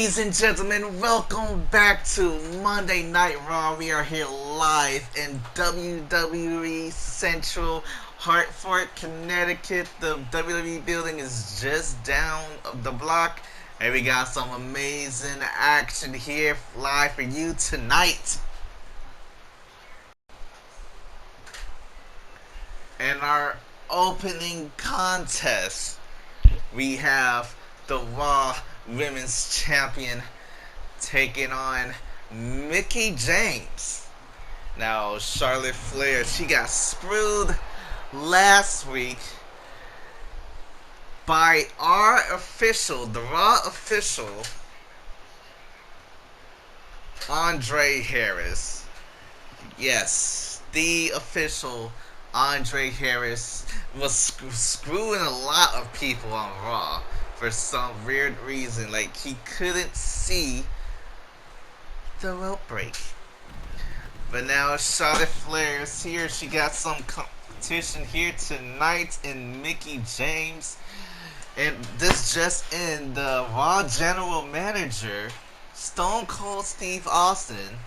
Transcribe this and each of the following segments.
Ladies and gentlemen, welcome back to Monday Night Raw. We are here live in WWE Central, Hartford, Connecticut. The WWE building is just down the block, and we got some amazing action here live for you tonight. In our opening contest, we have the Raw Women's Champion taking on Mickie James. Now, Charlotte Flair, she got screwed last week by our official, the Raw official, Andre Harris. Yes, the official Andre Harris was screwing a lot of people on Raw for some weird reason. Like, he couldn't see the rope break. But now Charlotte Flair is here. She got some competition here tonight in Mickie James. And this just in, the Raw General Manager, Stone Cold Steve Austin,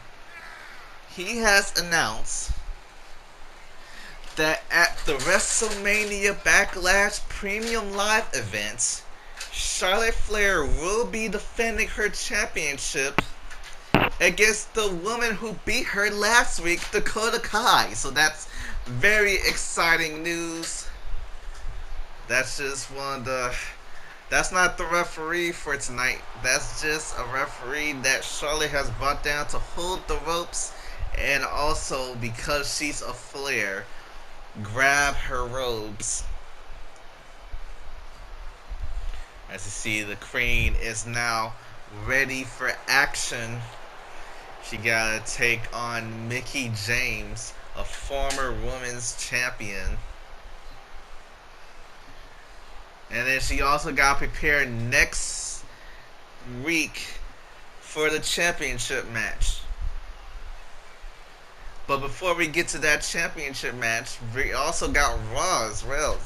he has announced that at the Wrestlemania Backlash Premium Live event, Charlotte Flair will be defending her championship against the woman who beat her last week, Dakota Kai. So that's very exciting news. That's just that's not the referee for tonight. That's just a referee that Charlotte has brought down to hold the ropes, and also, because she's a Flair, grab her robes. As you see, the Queen is now ready for action. She gotta take on Mickie James, a former women's champion. And then she also got prepared next week for the championship match. But before we get to that championship match, we also got Raw as well.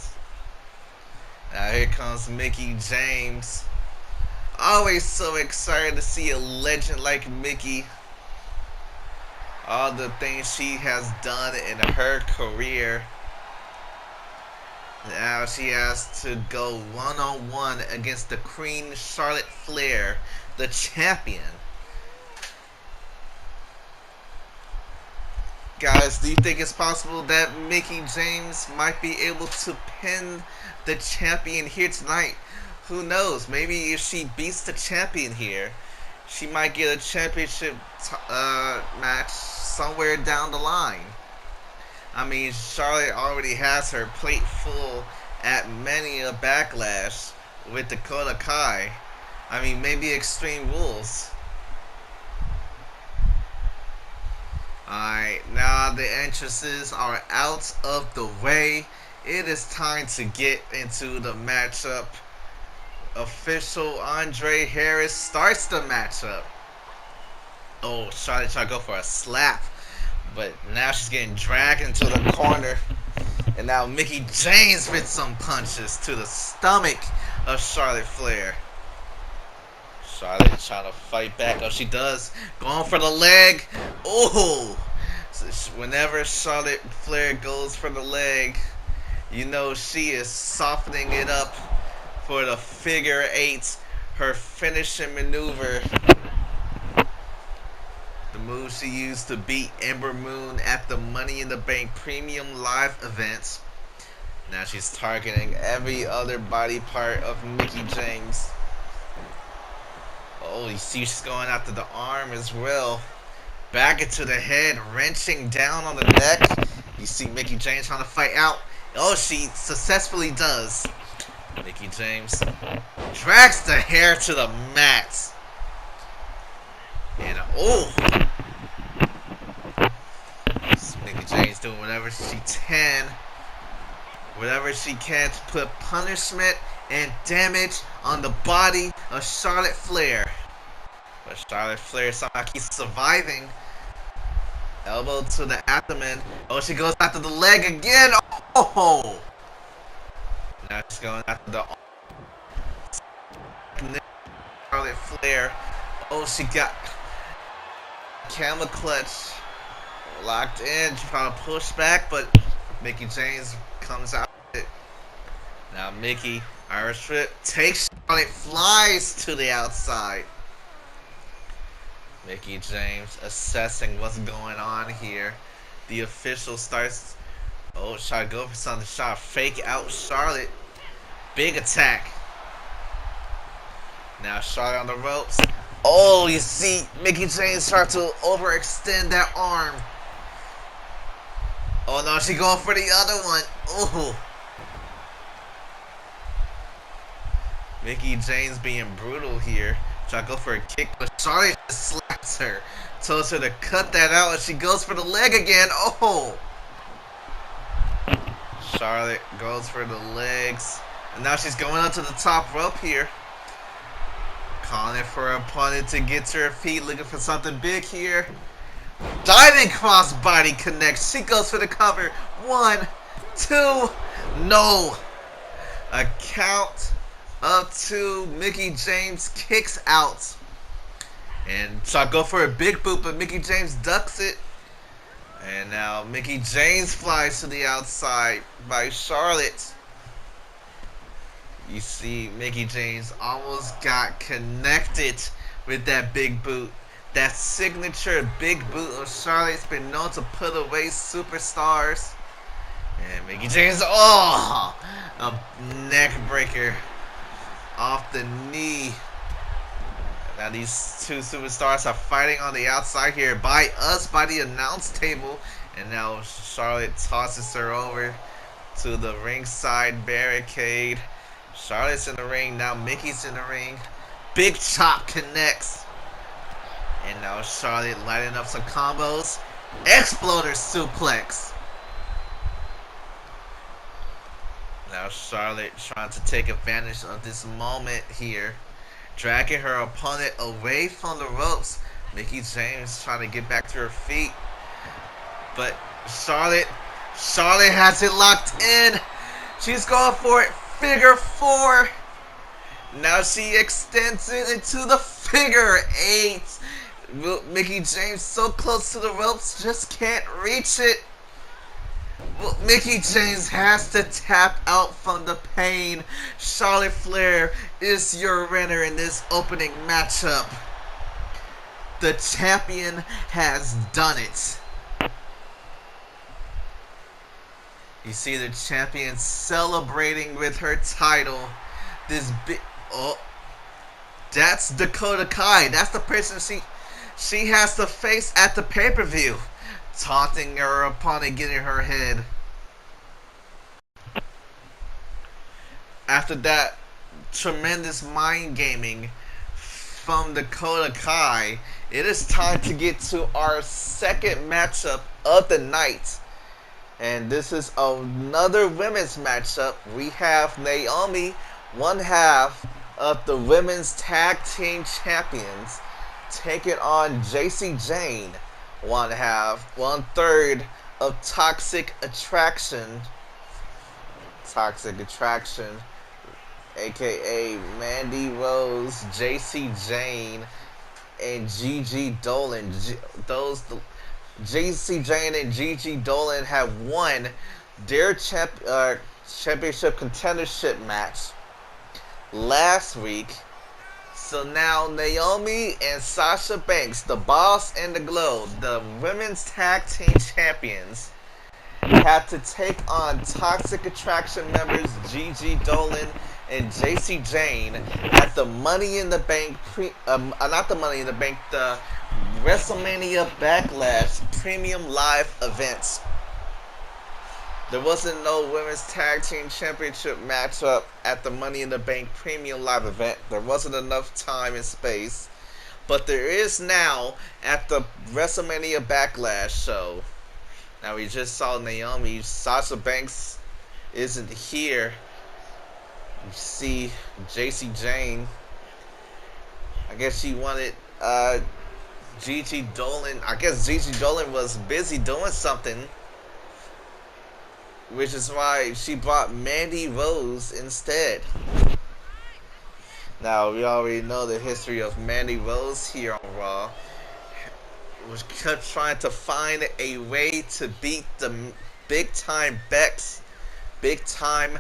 Now here comes Mickie James. Always so excited to see a legend like Mickie. All the things she has done in her career. Now she has to go one-on-one against the Queen Charlotte Flair, the champion. Guys, do you think it's possible that Mickie James might be able to pin the champion here tonight? Who knows? Maybe if she beats the champion here, she might get a championship match somewhere down the line. I mean, Charlotte already has her plate full at many a Backlash with Dakota Kai. I mean, maybe Extreme Rules. Alright, now the entrances are out of the way. It is time to get into the matchup. Official Andre Harris starts the matchup. Oh, Charlotte tried to go for a slap, but now she's getting dragged into the corner. And now Mickie James with some punches to the stomach of Charlotte Flair. Charlotte trying to fight back. Oh, she does. Going for the leg. Oh! So whenever Charlotte Flair goes for the leg, you know she is softening it up for the figure eight, her finishing maneuver. The move she used to beat Ember Moon at the Money in the Bank Premium Live event. Now she's targeting every other body part of Mickie James. Oh, you see she's going after the arm as well. Back into the head, wrenching down on the neck. You see Mickie James trying to fight out. Oh, she successfully does. Mickie James drags the hair to the mat. And oh, Mickie James doing whatever she can to put punishment and damage on the body of Charlotte Flair. But Charlotte Flair somehow keeps surviving. Elbow to the abdomen. Oh, she goes after the leg again. Oh! Now she's going after the Charlotte Flair Oh, she got camel clutch locked in, trying to push back, but Mickie James comes out with it. Now Mickie, Irish whip, takes Charlotte, flies to the outside. Mickie James assessing what's going on here. The official starts. Oh, try to go for something. Try to fake out Charlotte. Big attack. Now Charlotte on the ropes. Oh, you see Mickie James start to overextend that arm. Oh no, she going for the other one. Oh. Mickie James being brutal here. Try to go for a kick, but Charlotte just slaps her. Tells her to cut that out, and she goes for the leg again. Oh! Charlotte goes for the legs. And now she's going up to the top rope here. Calling for her opponent to get to her feet, looking for something big here. Diving crossbody connects. She goes for the cover. 1, 2, no. A count up to Mickie James kicks out. And try to go for a big boot, but Mickie James ducks it. And now Mickie James flies to the outside by Charlotte. You see Mickie James almost got connected with that big boot. That signature big boot of Charlotte's been known to put away superstars. And Mickie James, oh! A neck breaker off the knee. Now these two superstars are fighting on the outside here by the announce table. And now Charlotte tosses her over to the ringside barricade. Charlotte's in the ring. Now Mickey's in the ring. Big chop connects. And now Charlotte lighting up some combos. Exploder suplex. Now Charlotte trying to take advantage of this moment here. Dragging her opponent away from the ropes. Mickie James trying to get back to her feet. But Charlotte has it locked in. She's going for it. Figure 4. Now she extends it into the figure 8. Mickie James so close to the ropes, just can't reach it. Well, Mickie James has to tap out from the pain. Charlotte Flair is your winner in this opening matchup. The champion has done it. You see the champion celebrating with her title. This big, oh, that's Dakota Kai. That's the person she has to face at the pay-per-view. Taunting her opponent, getting her head. After that tremendous mind gaming from Dakota Kai, it is time to get to our second matchup of the night. And this is another women's matchup. We have Naomi, one half of the women's tag team champions, taking on JC Jane, one third of Toxic Attraction, aka Mandy Rose, JC Jane, and Gigi Dolan. JC Jane and Gigi Dolan have won their championship contendership match last week. So now Naomi and Sasha Banks, the Boss and the Glow, the women's tag team champions, have to take on Toxic Attraction members Gigi Dolan and JC Jane at the Money in the Bank not the Money in the Bank, the Wrestlemania Backlash Premium Live events. There wasn't no women's tag team championship matchup at the Money in the Bank Premium Live event. There wasn't enough time and space. But there is now at the WrestleMania Backlash show. Now we just saw Naomi. Sasha Banks isn't here. You see JC Jane. I guess she wanted Gigi Dolan. I guess Gigi Dolan was busy doing something, which is why she brought Mandy Rose instead. Now, we already know the history of Mandy Rose here on Raw. Was kept trying to find a way to beat the big time big time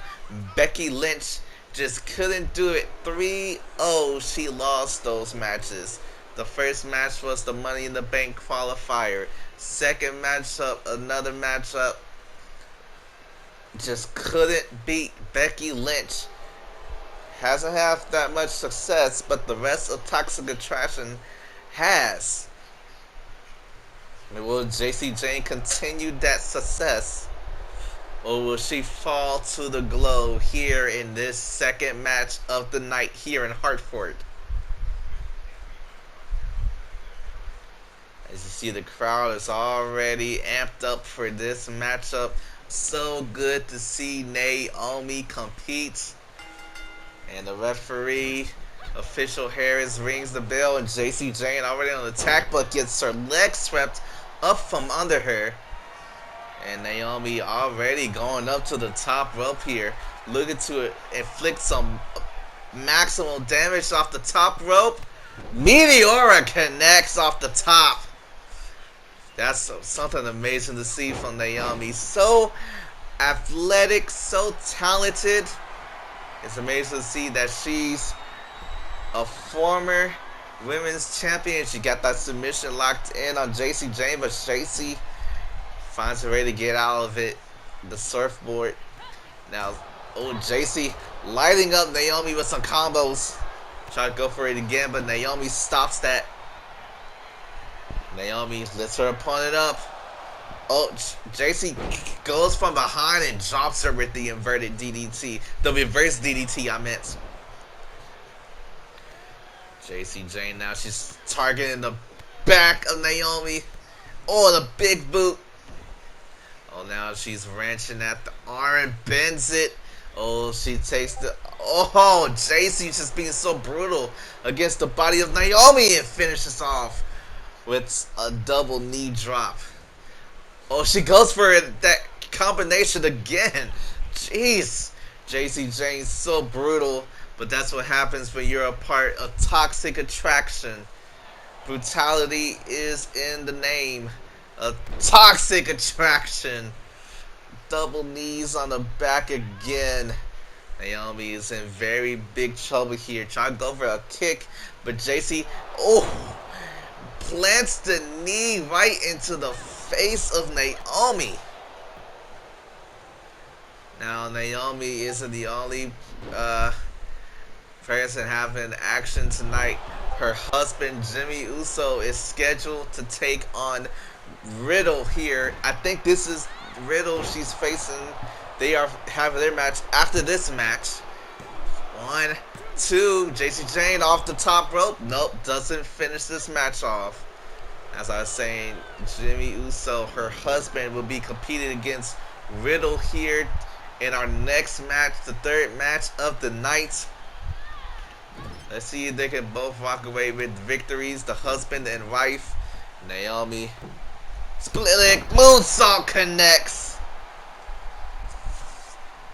Becky Lynch. Just couldn't do it. 3-0, she lost those matches. The first match was the Money in the Bank qualifier. Second matchup, another matchup. Just couldn't beat Becky Lynch. Hasn't had that much success, but the rest of Toxic Attraction has. Will JC Jane continue that success? Or will she fall to the glow here in this second match of the night here in Hartford? As you see, the crowd is already amped up for this matchup. So good to see Naomi compete. And the referee, official Harris, rings the bell, and JC Jane already on the attack, but gets her leg swept up from under her. And Naomi already going up to the top rope here, looking to inflict some maximum damage off the top rope. Meteora connects off the top. That's something amazing to see from Naomi. So athletic, so talented. It's amazing to see that she's a former women's champion. She got that submission locked in on JC Jane, but JC finds a way to get out of it. The surfboard. Now, JC lighting up Naomi with some combos. Try to go for it again, but Naomi stops that. Naomi lifts her opponent up. JC goes from behind and drops her with the inverted DDT. The reverse DDT, I meant. JC Jane now, she's targeting the back of Naomi. Oh, the big boot. Oh, now she's wrenching at the arm and bends it. Oh, she takes the... Oh, JC just being so brutal against the body of Naomi and finishes off with a double knee drop. Oh, she goes for it, that combination again. Jeez. JC Jane's so brutal, but that's what happens when you're a part of Toxic Attraction. Brutality is in the name. A Toxic Attraction. Double knees on the back again. Naomi is in very big trouble here. Trying to go for a kick, but JC, plants the knee right into the face of Naomi. Now, Naomi isn't the only person having action tonight. Her husband, Jimmy Uso, is scheduled to take on Riddle here. I think this is Riddle she's facing. They are having their match after this match. 1, 2, JC Jane off the top rope. Nope, doesn't finish this match off. As I was saying, Jimmy Uso, her husband, will be competing against Riddle here in our next match, the third match of the night. Let's see if they can both walk away with victories, the husband and wife. Naomi, split leg moonsault connects.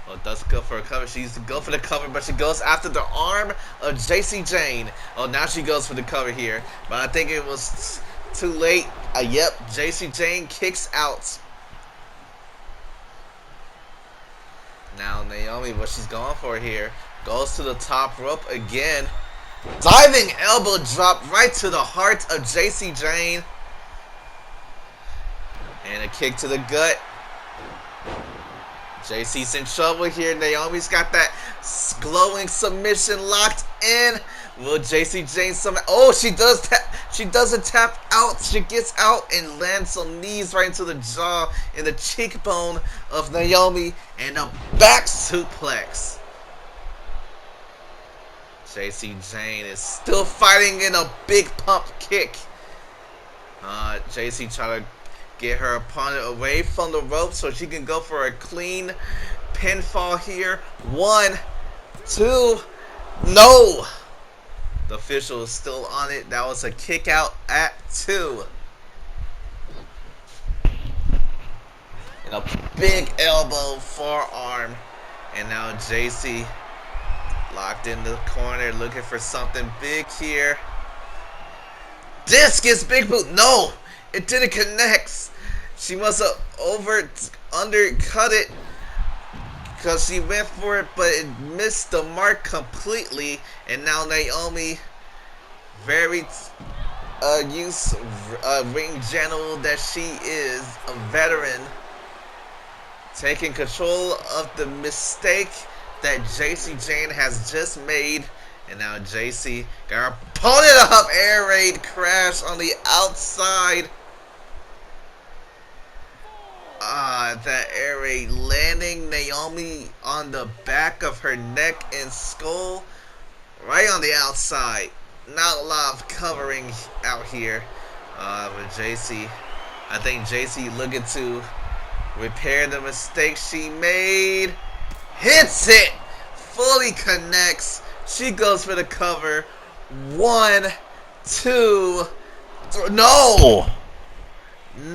Oh, does go for a cover. She used to go for the cover, but she goes after the arm of JC Jane. Oh, now she goes for the cover here, but I think it was too late. Yep, JC Jane kicks out. Now Naomi, what she's going for here, goes to the top rope again. Diving elbow drop right to the heart of JC Jane. And a kick to the gut. JC's in trouble here. Naomi's got that glowing submission locked in. Will JC Jane somehow... Oh, she does tap. She doesn't tap out. She gets out and lands some knees right into the jaw and the cheekbone of Naomi, and a back suplex. JC Jane is still fighting in a big pump kick. JC trying to get her opponent away from the rope so she can go for a clean pinfall here. 1, 2, no. The official is still on it. That was a kick out at 2. And a big elbow forearm. And now JC Locked in the corner, looking for something big here. Discus big boot. No, it didn't connect. She must have undercut it because she went for it, but it missed the mark completely. And now Naomi, very ring general that she is, a veteran, taking control of the mistake that JC Jane has just made. And now JC got her opponent up, air raid crash on the outside. That air raid landing Naomi on the back of her neck and skull, right on the outside. Not a lot of covering out here. But JC, I think JC looking to repair the mistake she made. Hits it, fully connects. She goes for the cover. 1, 2, 3.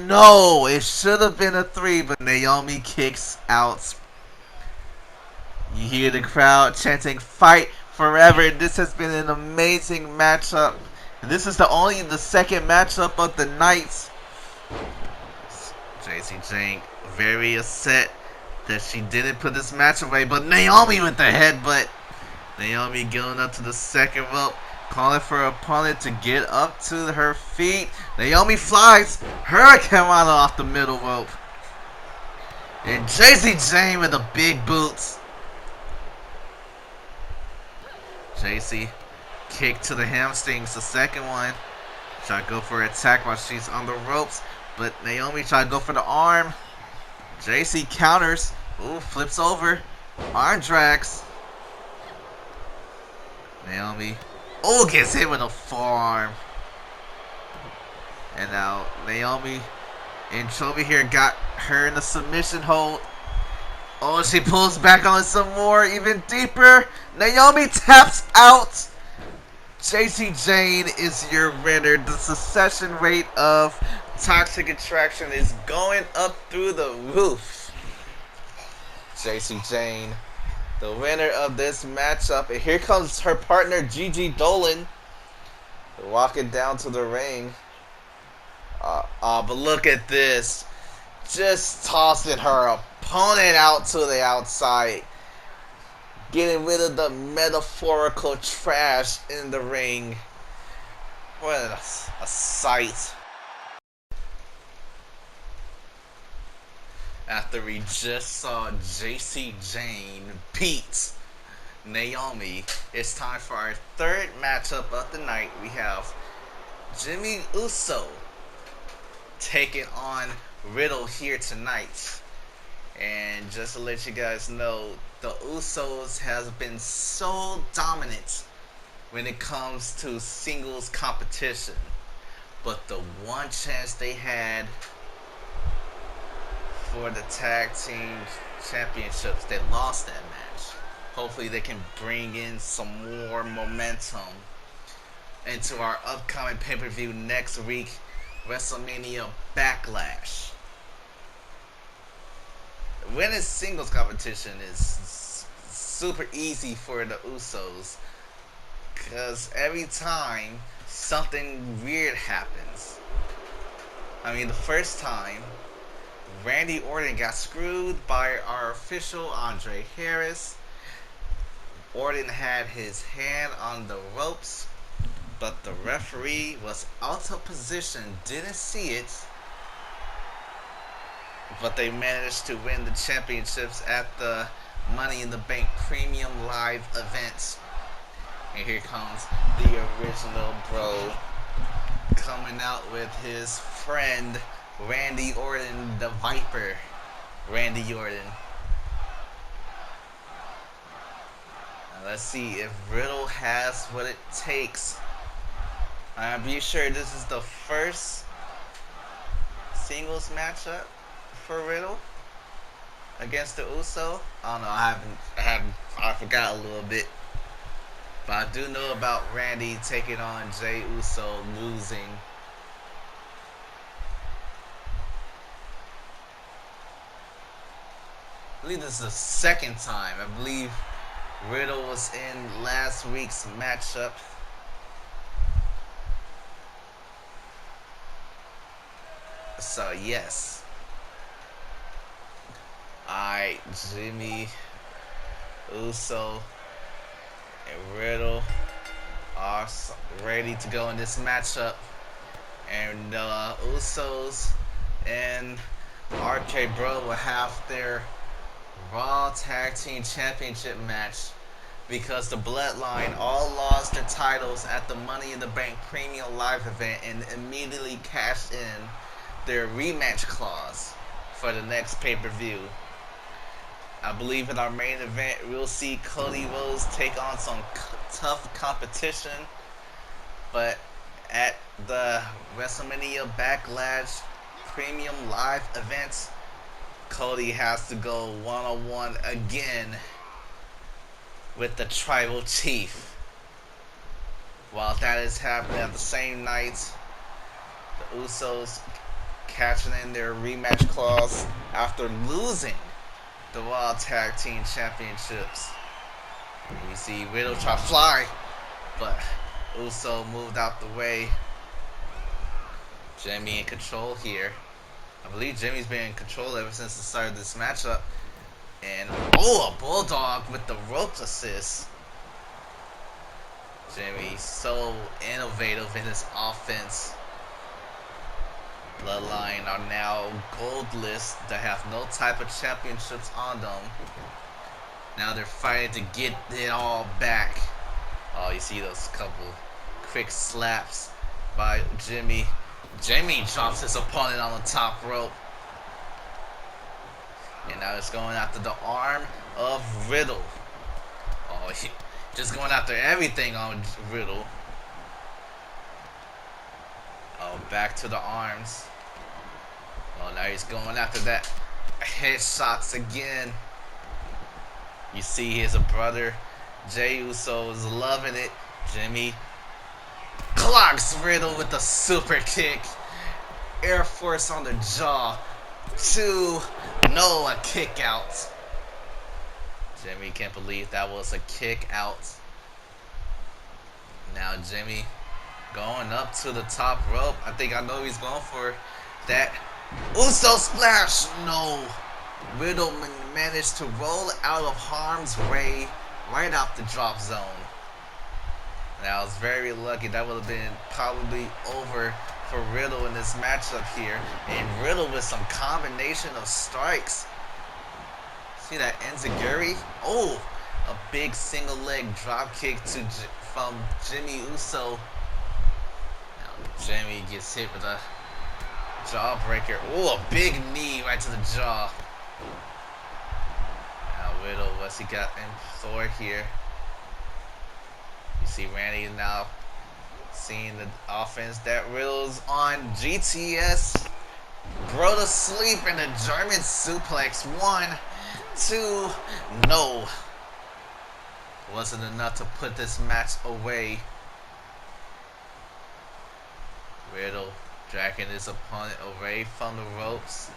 No, it should have been a 3, but Naomi kicks out. You hear the crowd chanting "Fight Forever." This has been an amazing matchup. This is the second matchup of the night. JC Jane very upset that she didn't put this match away, but Naomi with the headbutt. Naomi going up to the second rope, calling for her opponent to get up to her feet. Naomi flies Hurricane Rana off the middle rope. And JC Jane with the big boots. JC kick to the hamstrings, the second one. Try to go for an attack while she's on the ropes, but Naomi try to go for the arm. JC counters. Ooh, flips over. Arm drags. Naomi, gets hit with a forearm. And now Naomi and Chobi here got her in the submission hold. Oh, she pulls back on it some more, even deeper. Naomi taps out. JC Jane is your winner. The succession rate of Toxic Attraction is going up through the roof. JC Jane, the winner of this matchup. And here comes her partner, Gigi Dolan, walking down to the ring. But look at this. Just tossing her opponent out to the outside. Getting rid of the metaphorical trash in the ring. What a sight. After we just saw JC Jane beat Naomi, it's time for our third matchup of the night. We have Jimmy Uso taking on Riddle here tonight. And just to let you guys know, the Usos has been so dominant when it comes to singles competition. But the one chance they had for the tag team championships, they lost that match. Hopefully they can bring in some more momentum into our upcoming pay-per-view next week, Wrestlemania Backlash. Winning singles competition is super easy for the Usos, because every time something weird happens. I mean, the first time Randy Orton got screwed by our official Andre Harris. Orton had his hand on the ropes, but the referee was out of position, didn't see it. But they managed to win the championships at the Money in the Bank Premium Live event. And here comes the original bro coming out with his friend Randy Orton, the Viper. Randy Orton. Now let's see if Riddle has what it takes. I'm pretty sure this is the first singles matchup for Riddle against the Uso. I don't know. I forgot a little bit, but I do know about Randy taking on Jey Uso, losing. I believe this is the second time. I believe Riddle was in last week's matchup. So yes. Alright, Jimmy Uso and Riddle are ready to go in this matchup. And Usos and RK Bro will have their Raw Tag Team Championship match because the Bloodline all lost their titles at the Money in the Bank Premium Live event and immediately cashed in their rematch clause for the next pay-per-view. I believe in our main event, we'll see Cody Rhodes take on some tough competition, but at the Wrestlemania Backlash Premium Live event, Cody has to go one-on-one again with the Tribal Chief. While that is happening at the same night, the Usos catching in their rematch clause after losing the Raw Tag Team Championships. You see Riddle try to fly, but Uso moved out the way. Jimmy in control here. I believe Jimmy's been in control ever since the start of this matchup. And a Bulldog with the rope assist. Jimmy so innovative in his offense. Bloodline are now goldless. They have no type of championships on them. Now they're fighting to get it all back. Oh, you see those couple quick slaps by Jimmy. Jimmy drops his opponent on the top rope. And now it's going after the arm of Riddle. Oh, just going after everything on Riddle. Oh, back to the arms. Oh, now he's going after that headshots again. You see his brother, Jey Uso, is loving it. Jimmy clocks Riddle with a super kick. Air Force on the jaw. 2, no, a kick out. Jimmy can't believe that was a kick out. Now Jimmy going up to the top rope. I think I know he's going for that. Uso splash. No. Riddle managed to roll out of harm's way right off the drop zone. Now, I was very lucky. That would have been probably over for Riddle in this matchup here. And Riddle with some combination of strikes. See that enziguri? Oh, a big single leg drop kick from Jimmy Uso. Now Jimmy gets hit with a jawbreaker. Oh, a big knee right to the jaw. Now Riddle, what's he got in store here? You see Randy now seeing the offense that Riddle's on. GTS. Bro to sleep in a German suplex. 1, 2, no. Wasn't enough to put this match away. Riddle dragging his opponent away from the ropes.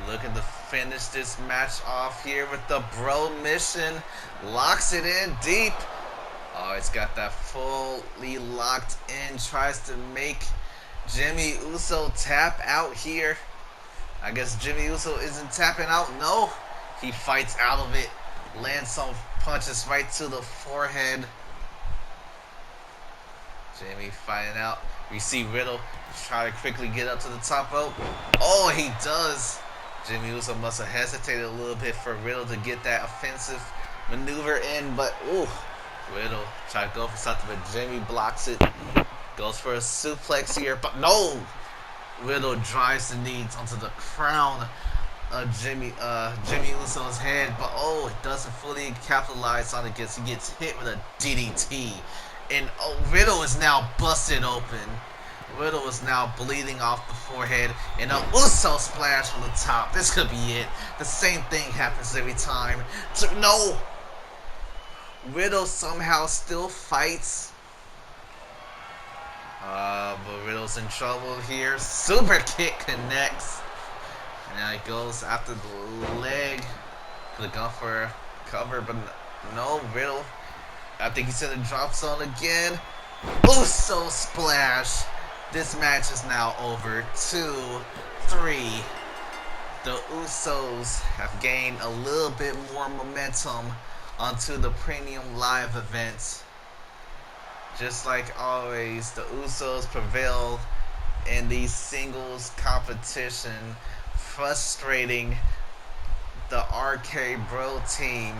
Looking to finish this match off here with the bro mission. Locks it in deep. Oh, it's got that fully locked in. Tries to make Jimmy Uso tap out here. I guess Jimmy Uso isn't tapping out. No. He fights out of it. Lands some punches right to the forehead. Jimmy fighting out. We see Riddle try to quickly get up to the top rope. Oh, he does. Jimmy Uso must have hesitated a little bit for Riddle to get that offensive maneuver in, but ooh, Riddle try to go for something, but Jimmy blocks it. Goes for a suplex here, but no. Riddle drives the knees onto the crown of Jimmy Uso's head, but oh, it doesn't fully capitalize on it because he gets hit with a DDT. And oh, Riddle is now busted open. Riddle is now bleeding off the forehead, and a Uso splash on the top. This could be it. The same thing happens every time. No! Riddle somehow still fights. But Riddle's in trouble here. Super kick connects. And now he goes after the leg. Could have gone for a cover, but No, Riddle. I think he's in the drop zone again. Uso splash. This match is now over. 2-3. The Usos have gained a little bit more momentum onto the premium live event. Just like always, the Usos prevail in the singles competition, frustrating the RK Bro team.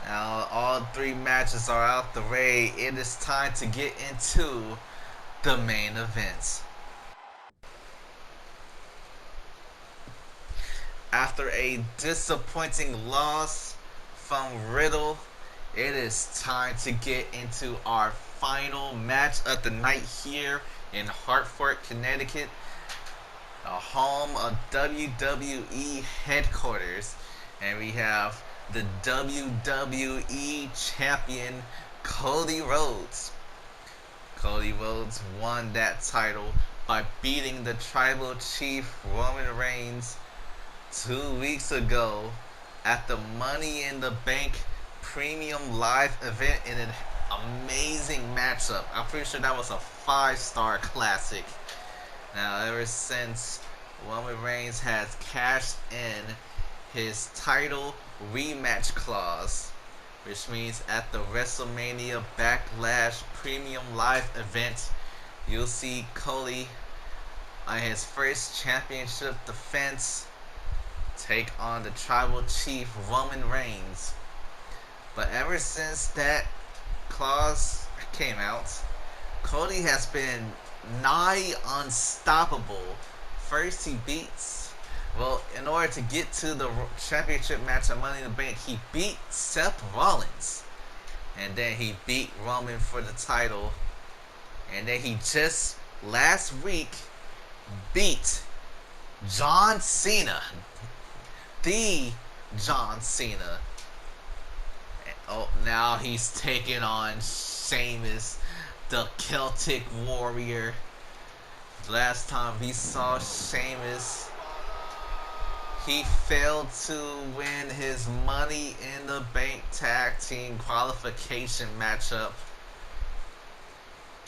Now, all three matches are out the way. It is time to get into the main event. After a disappointing loss from Riddle, it is time to get into our final match of the night here in Hartford, Connecticut, the home of WWE headquarters. And we have the WWE champion Cody Rhodes. Cody Rhodes won that title by beating the tribal chief Roman Reigns 2 weeks ago at the Money in the Bank Premium Live event in an amazing matchup. I'm pretty sure that was a 5-star classic. Now, ever since Roman Reigns has cashed in his title rematch clause, which means at the WrestleMania Backlash Premium Live event, you'll see Cody on his first championship defense take on the tribal chief Roman Reigns. But ever since that clause came out, Cody has been nigh unstoppable. First he beats, in order to get to the championship match at Money in the Bank, he beat Seth Rollins. And then he beat Roman for the title. And then he just last week beat John Cena. The John Cena. Oh, now he's taking on Sheamus, the Celtic Warrior. Last time we saw Sheamus, he failed to win his Money in the Bank Tag Team qualification matchup.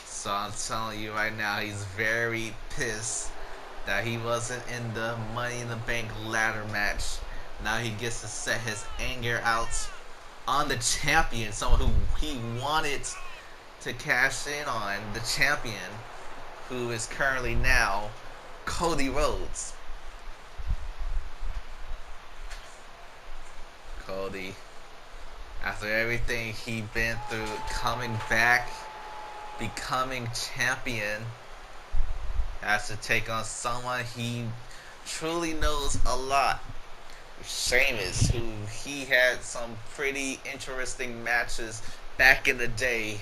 So I'm telling you right now, he's very pissed that he wasn't in the Money in the Bank ladder match. Now he gets to set his anger out on the champion, someone who he wanted to cash in on, the champion, who is currently now Cody Rhodes. Cody, after everything he'd been through, coming back, becoming champion, has to take on someone he truly knows a lot. Sheamus, who he had some pretty interesting matches back in the day.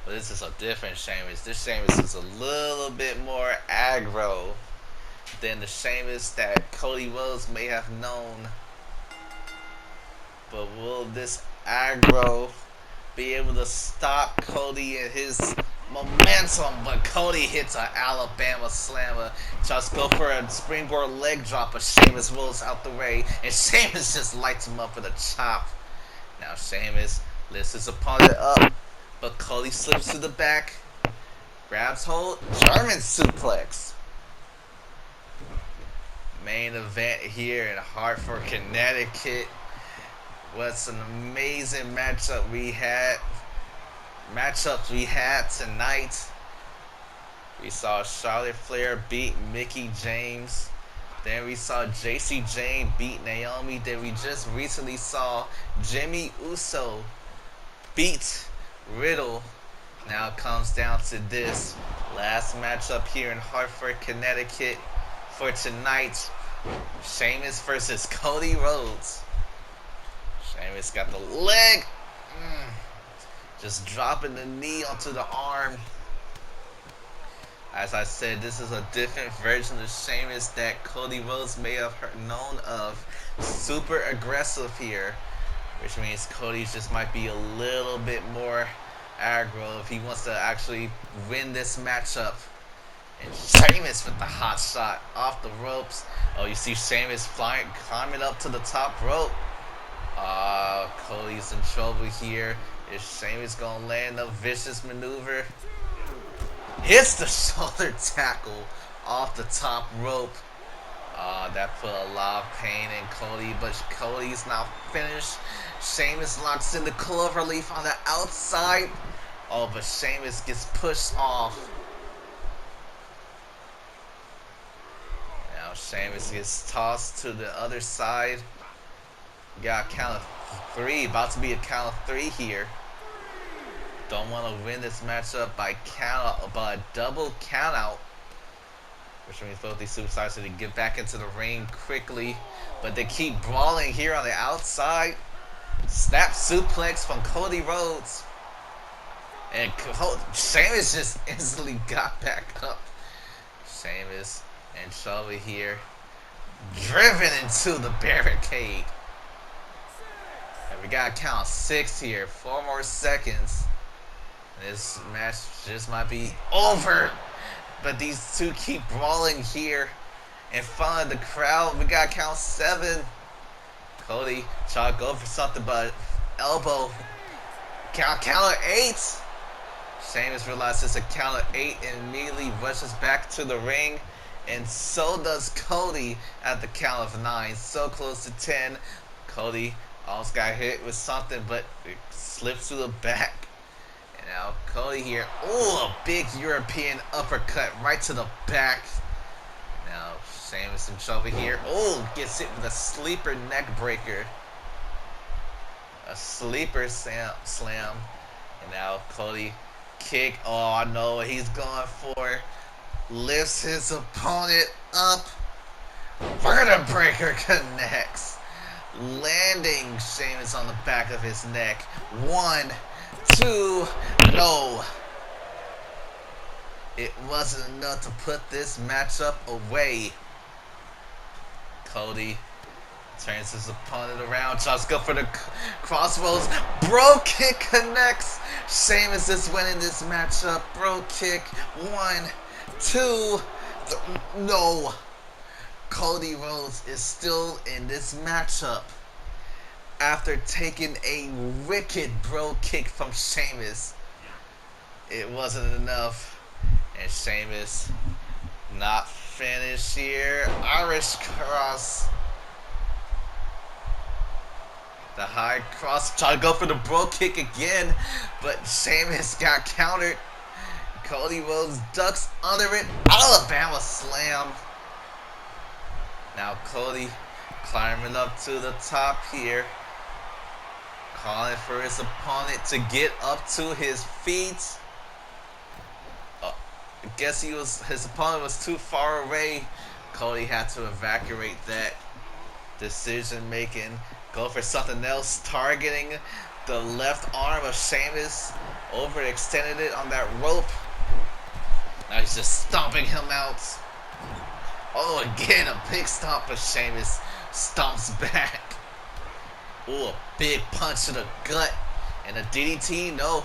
But this is a different Sheamus. This Sheamus is a little bit more aggro than the Sheamus that Cody Rhodes may have known. But will this aggro be able to stop Cody and his momentum? But Cody hits an Alabama slammer, tries to go for a springboard leg drop, but Sheamus rolls out the way, and Sheamus just lights him up with a chop. Now Sheamus lifts his opponent up, but Cody slips to the back, grabs hold, German suplex. Main event here in Hartford, Connecticut. What's an amazing matchups we had tonight. We saw Charlotte Flair beat Mickie James. Then we saw JC Jane beat Naomi. Then we just recently saw Jimmy Uso beat Riddle. Now it comes down to this last matchup here in Hartford, Connecticut for tonight. Sheamus versus Cody Rhodes. Sheamus got the leg. Just dropping the knee onto the arm. As I said, this is a different version of Sheamus that Cody Rhodes may have known of. Super aggressive here, which means Cody just might be a little bit more aggro if he wants to actually win this matchup. And Sheamus with the hot shot off the ropes. Oh, you see Sheamus climbing up to the top rope. Cody's in trouble here. Is Sheamus gonna land a vicious maneuver? Hits the shoulder tackle off the top rope. That put a lot of pain in Cody, but Cody's now finished. Sheamus locks in the cloverleaf on the outside. Oh, but Sheamus gets pushed off. Now Sheamus gets tossed to the other side. We got a count of 3. About to be a count of 3 here. Don't want to win this matchup by a double count out. Which means both these superstars need to get back into the ring quickly. But they keep brawling here on the outside. Snap suplex from Cody Rhodes. And Sheamus just instantly got back up. Sheamus and Shelby here. Driven into the barricade. And we got to count 6 here. 4 more seconds. This match just might be over. But these two keep brawling here in front of the crowd. We got to count 7. Cody try to go for something, but elbow. Count of 8. Sheamus realizes a count of 8 and immediately rushes back to the ring. And so does Cody at the count of 9. So close to 10. Cody almost got hit with something, but it slips to the back. Now Cody here, oh, a big European uppercut right to the back. Now Sheamus in trouble here. Oh, gets hit with a sleeper neck breaker. A sleeper slam. And now Cody kick. Oh, I know what he's going for. Lifts his opponent up. Vertebraker connects. Landing Sheamus on the back of his neck. 1, 2, no. It wasn't enough to put this matchup away. Cody turns his opponent around, tries to go for the crossroads. Bro kick connects. Sheamus is winning this matchup. Bro kick. 1, 2, no. Cody Rhodes is still in this matchup after taking a wicked bro kick from Sheamus. It wasn't enough, and Sheamus not finished here. Irish cross. The high cross, try to go for the bro kick again, but Sheamus got countered. Cody Rhodes ducks under it. Alabama slam. Now Cody climbing up to the top here. Calling for his opponent to get up to his feet. I guess his opponent was too far away. Cody had to evacuate that decision making. Go for something else, targeting the left arm of Sheamus. Overextended it on that rope. Now he's just stomping him out. Oh, again, a big stomp, but Sheamus stomps back. Ooh, a big punch to the gut. And a DDT, no.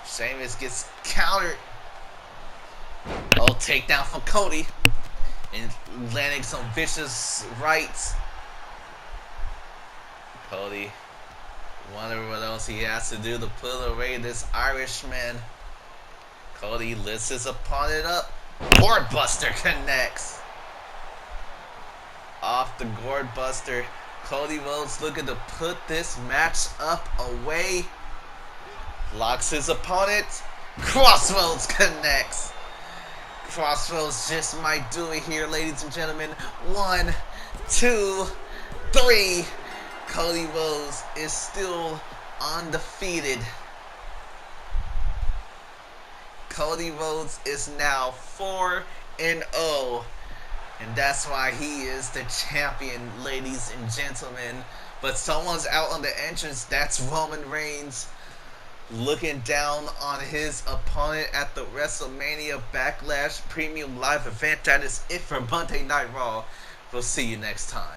Sheamus gets countered. Oh, takedown from Cody. And landing some vicious rights. Cody, wonder what else he has to do to put away this Irishman. Cody lifts his opponent up. Board Buster connects. Off the Gourd Buster, Cody Rhodes looking to put this match up away. Locks his opponent. Crossroads connects. Crossroads just might do it here, ladies and gentlemen. 1, 2, 3. Cody Rhodes is still undefeated. Cody Rhodes is now 4-0. And that's why he is the champion, ladies and gentlemen. But someone's out on the entrance. That's Roman Reigns looking down on his opponent at the Wrestlemania Backlash Premium Live event. That is it for Monday Night Raw. We'll see you next time.